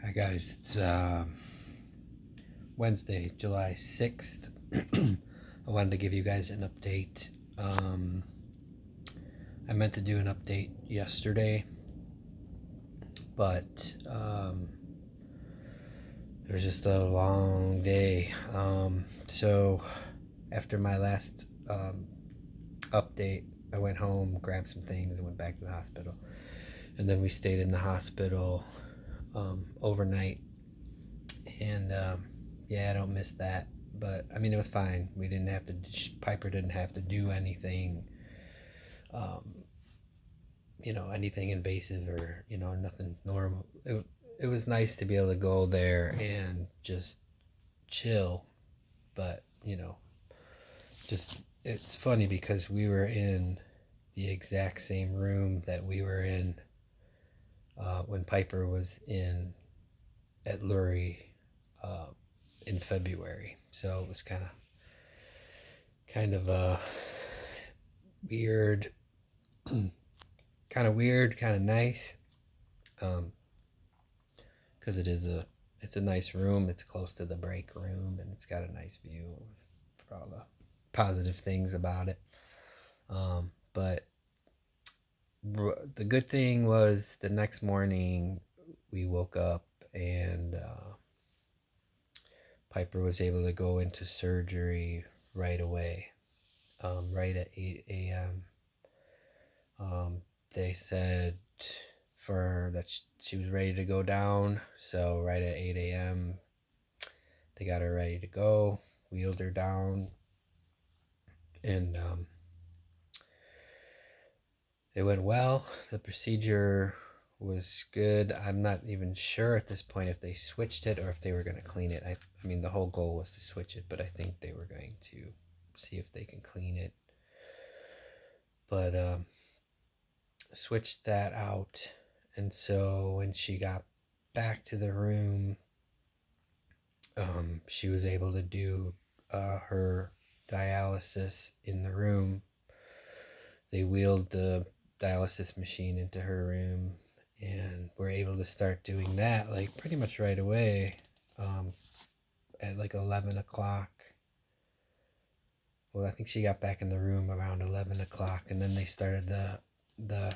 Hi guys, it's Wednesday, July 6th. I wanted to give you guys an update. I meant to do an update yesterday, but it was just a long day. So after my last update, I went home, grabbed some things, and went back to the hospital. And then we stayed in the hospital overnight. And yeah, I don't miss that. But I mean, it was fine. We didn't have to. Piper didn't have to do anything, um, anything invasive or nothing normal. It was nice to be able to go there and just chill. But just it's funny because we were in the exact same room that we were in when Piper was in at Lurie uh, in February. So it was kind of weird, kind of nice, um, because it's a nice room. It's close to the break room, and it's got a nice view for all the positive things about it. But the good thing was the next morning we woke up and Piper was able to go into surgery right away, right at 8 a.m. They said for that she was ready to go down, so right at 8 a.m. they got her ready to go, wheeled her down, and it went well. The procedure was good. I'm not even sure at this point if they switched it or if they were going to clean it. I mean, the whole goal was to switch it, but I think they were going to see if they can clean it. But switched that out. And so when she got back to the room, she was able to do her dialysis in the room. They wheeled the dialysis machine into her room and were able to start doing that like pretty much right away, at like 11 o'clock. Well, I think she got back in the room around 11 o'clock, and then they started the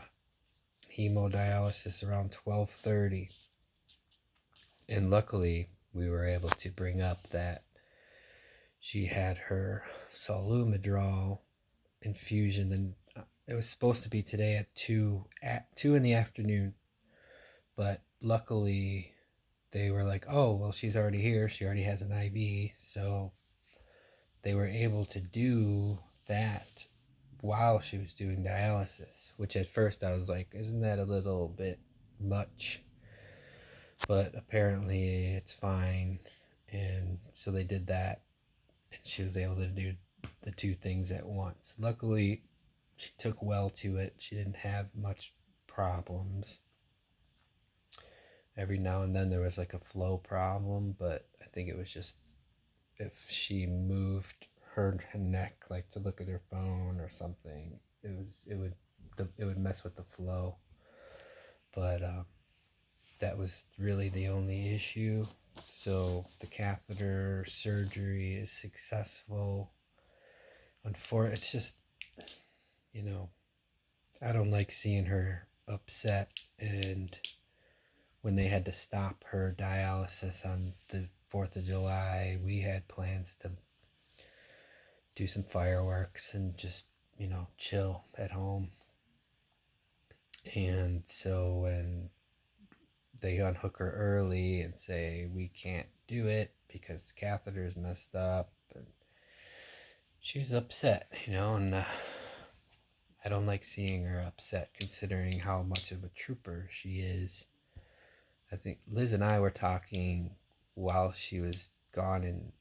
hemodialysis around 12:30. And luckily, we were able to bring up that she had her Solumedrol infusion, and it was supposed to be today at 2 in the afternoon, but luckily they were like, oh well, she's already here, she already has an IV, so they were able to do that while she was doing dialysis, which at first I was like, isn't that a little bit much? But apparently it's fine. And so they did that, and she was able to do the two things at once. Luckily, she took well to it. She didn't have much problems. Every now and then there was like a flow problem, but I think it was just if she moved her neck like to look at her phone or something, it would mess with the flow. But that was really the only issue. So the catheter surgery is successful. It's just, you know, I don't like seeing her upset. And when they had to stop her dialysis on the 4th of July, we had plans to do some fireworks and just, chill at home. And so when they unhook her early and say, we can't do it because the catheter is messed up, and she's upset, and I don't like seeing her upset considering how much of a trooper she is. I think Liz and I were talking while she was gone in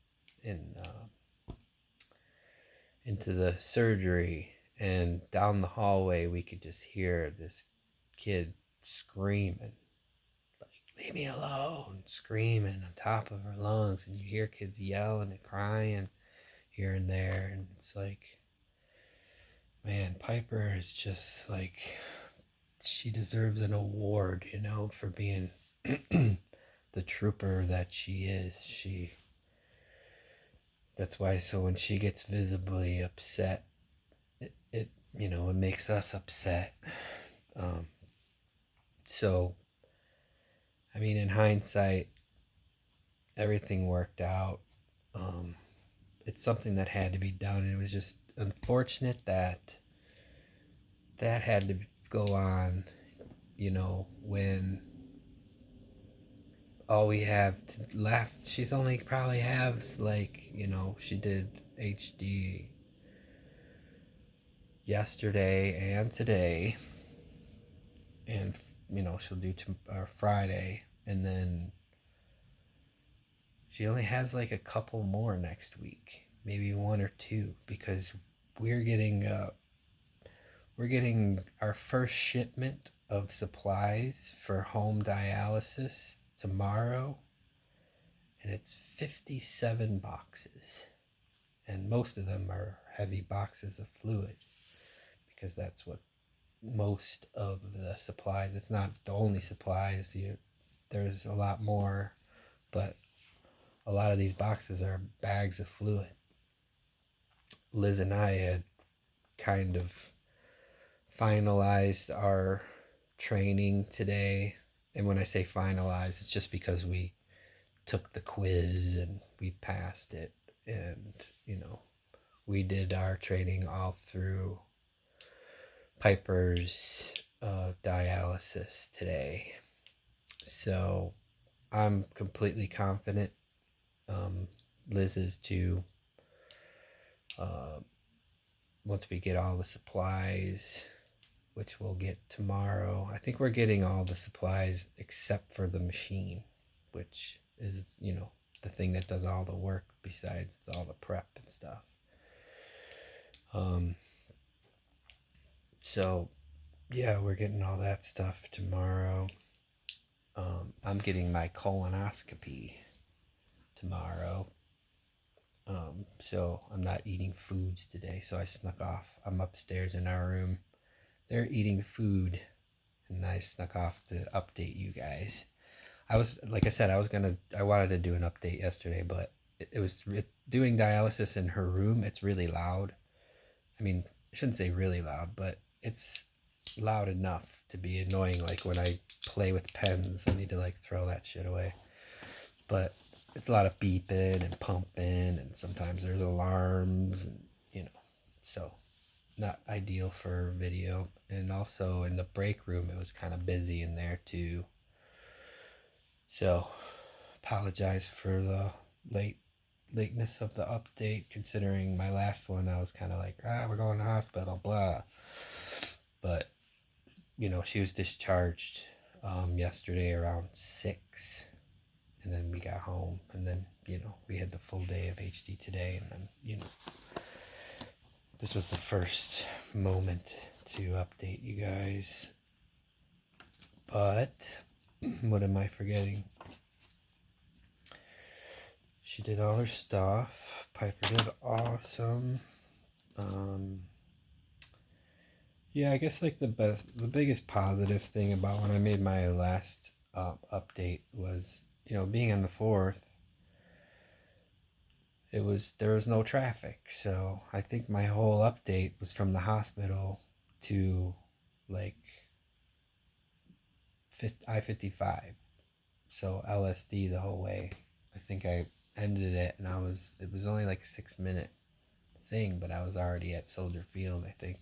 into the surgery, and down the hallway we could just hear this kid screaming, like, leave me alone, screaming on top of her lungs, and you hear kids yelling and crying here and there, and it's like, man, Piper is just like, she deserves an award, for being the trooper that she is. That's why, so when she gets visibly upset, it it makes us upset. Um, so I mean, in hindsight, everything worked out. Um, it's something that had to be done. It was just unfortunate that that had to go on, when all we have left, she's only probably has, like, she did HD yesterday and today, and, she'll do Friday, and then she only has like a couple more next week, maybe one or two, because we're getting we're getting our first shipment of supplies for home dialysis tomorrow, and it's 57 boxes. And most of them are heavy boxes of fluid, because that's what most of the supplies, it's not the only supplies, there's a lot more, but a lot of these boxes are bags of fluid. Liz and I had kind of finalized our training today. And when I say finalized, it's just because we took the quiz and we passed it. And, we did our training all through Piper's dialysis today. So I'm completely confident. Liz is too. Once we get all the supplies, which we'll get tomorrow, I think we're getting all the supplies except for the machine, which is, the thing that does all the work besides all the prep and stuff. So yeah, we're getting all that stuff tomorrow. I'm getting my colonoscopy tomorrow. So I'm not eating foods today. So I snuck off. I'm upstairs in our room. They're eating food, and I snuck off to update you guys. I was, like I said, I wanted to do an update yesterday, but doing dialysis in her room. It's really loud. I mean, I shouldn't say really loud, but it's loud enough to be annoying. Like when I play with pens, I need to like throw that shit away. But it's a lot of beeping and pumping, and sometimes there's alarms, and so not ideal for video. And also in the break room, it was kind of busy in there too. So apologize for the lateness of the update, considering my last one I was kind of like, we're going to the hospital, blah. But she was discharged yesterday around 6, and then we got home, and then we had the full day of HD today, and then this was the first moment to update you guys. But what am I forgetting? She did all her stuff. Piper did awesome. Yeah, I guess like the biggest positive thing about when I made my last update was, being on the 4th, there was no traffic. So I think my whole update was from the hospital to like I-55. So LSD the whole way. I think I ended it, and it was only like a 6-minute thing, but I was already at Soldier Field, I think.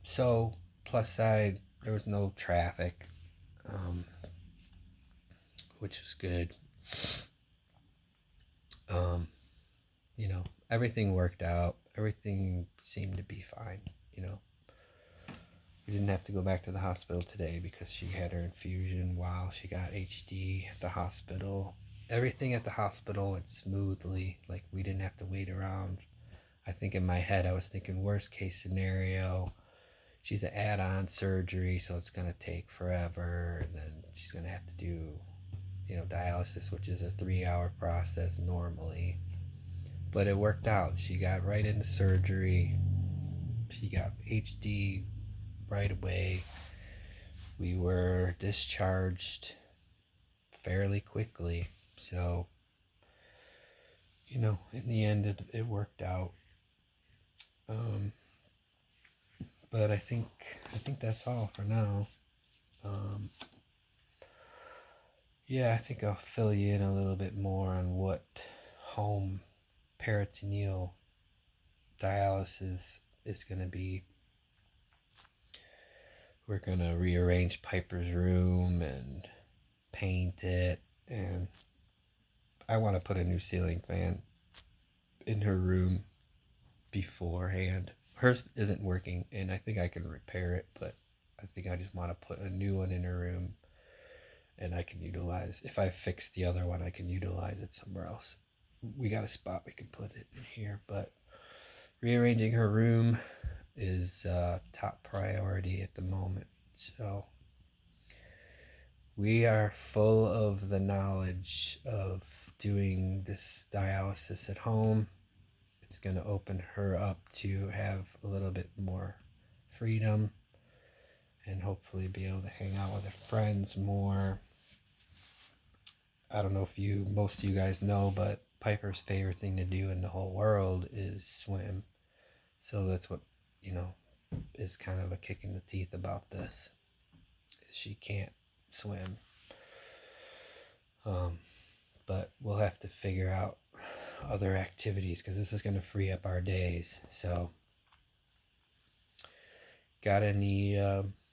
So plus side, there was no traffic, which was good. Everything worked out. Everything seemed to be fine. We didn't have to go back to the hospital today because she had her infusion while she got HD at the hospital. Everything at the hospital went smoothly. Like, we didn't have to wait around. I think in my head I was thinking worst case scenario, she's an add-on surgery, so it's going to take forever, and then she's going to have to do dialysis, which is a 3-hour process normally. But it worked out. She got right into surgery. She got HD right away. We were discharged fairly quickly. So, in the end, it worked out. Um, but I think that's all for now. Um, yeah, I think I'll fill you in a little bit more on what home peritoneal dialysis is going to be. We're going to rearrange Piper's room and paint it, and I want to put a new ceiling fan in her room beforehand. Hers isn't working, and I think I can repair it, but I think I just want to put a new one in her room, and I can utilize, if I fix the other one, I can utilize it somewhere else. We got a spot we can put it in here, but rearranging her room is top priority at the moment. So we are full of the knowledge of doing this dialysis at home. It's going to open her up to have a little bit more freedom and hopefully be able to hang out with her friends more. I don't know if most of you guys know, but Piper's favorite thing to do in the whole world is swim. So that's what, is kind of a kick in the teeth about this. She can't swim. But we'll have to figure out other activities because this is going to free up our days. So, got any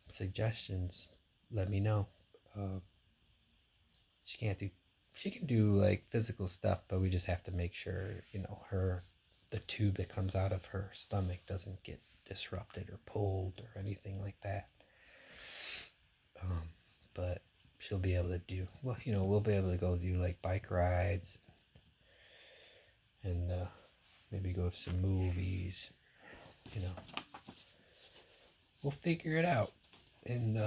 suggestions? Let me know. She can't do. She can do like physical stuff, but we just have to make sure the tube that comes out of her stomach doesn't get disrupted or pulled or anything like that. But she'll be able to do well. We'll be able to go do like bike rides and maybe go to some movies. We'll figure it out. And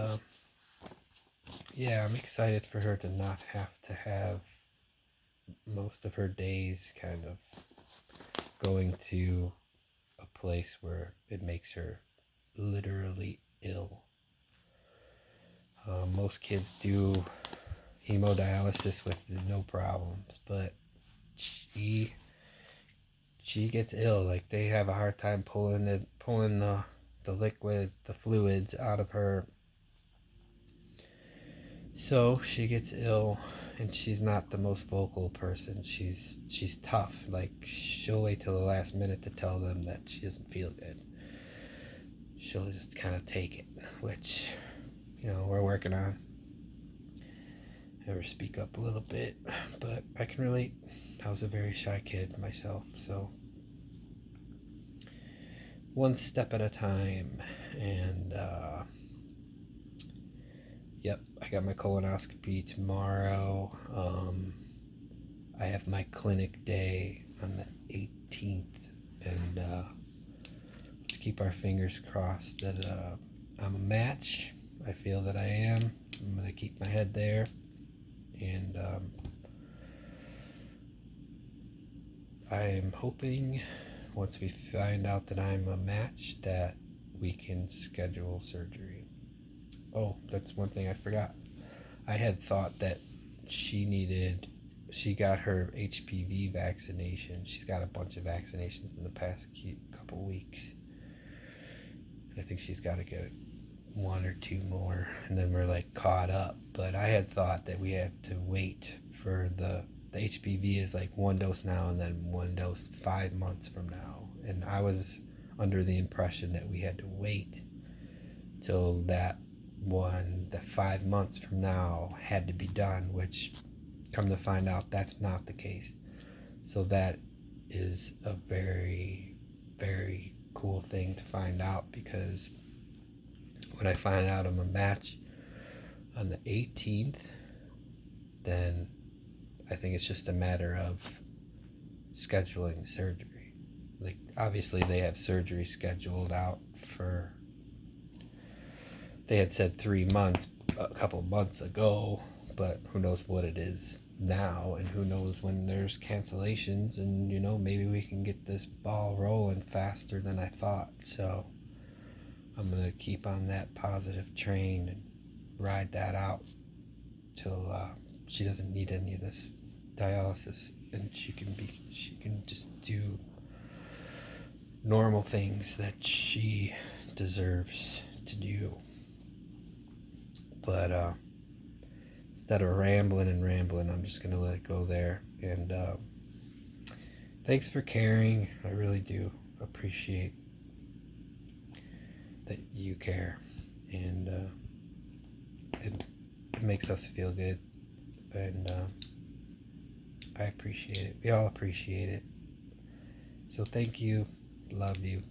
yeah, I'm excited for her to not have to have most of her days kind of going to a place where it makes her literally ill. Most kids do hemodialysis with no problems, but she gets ill. Like they have a hard time pulling the liquid, the fluids out of her. So she gets ill, and she's not the most vocal person. She's tough. Like she'll wait till the last minute to tell them that she doesn't feel good. She'll just kind of take it, which we're working on. Have her speak up a little bit, but I can relate. I was a very shy kid myself, so one step at a time. And yep, I got my colonoscopy tomorrow. I have my clinic day on the 18th, and let's keep our fingers crossed that I'm a match. I feel that I am. I'm gonna keep my head there, and I am hoping once we find out that I'm a match that we can schedule surgery. Oh, that's one thing I forgot. I had thought that she got her HPV vaccination. She's got a bunch of vaccinations in the past couple weeks. I think she's got to get one or two more, and then we're like caught up. But I had thought that we had to wait for the HPV is like one dose now and then one dose 5 months from now. And I was under the impression that we had to wait till the 5 months from now had to be done, which come to find out that's not the case. So that is a very, very cool thing to find out, because when I find out I'm a match on the 18th, then I think it's just a matter of scheduling surgery. Like obviously they have surgery scheduled out for, they had said 3 months a couple months ago, but who knows what it is now, and who knows when there's cancellations, and maybe we can get this ball rolling faster than I thought. So I'm gonna keep on that positive train and ride that out till she doesn't need any of this dialysis, and she can just do normal things that she deserves to do. But instead of rambling, I'm just gonna let it go there. And thanks for caring. I really do appreciate that you care, and it makes us feel good, and I appreciate it. We all appreciate it. So thank you. Love you.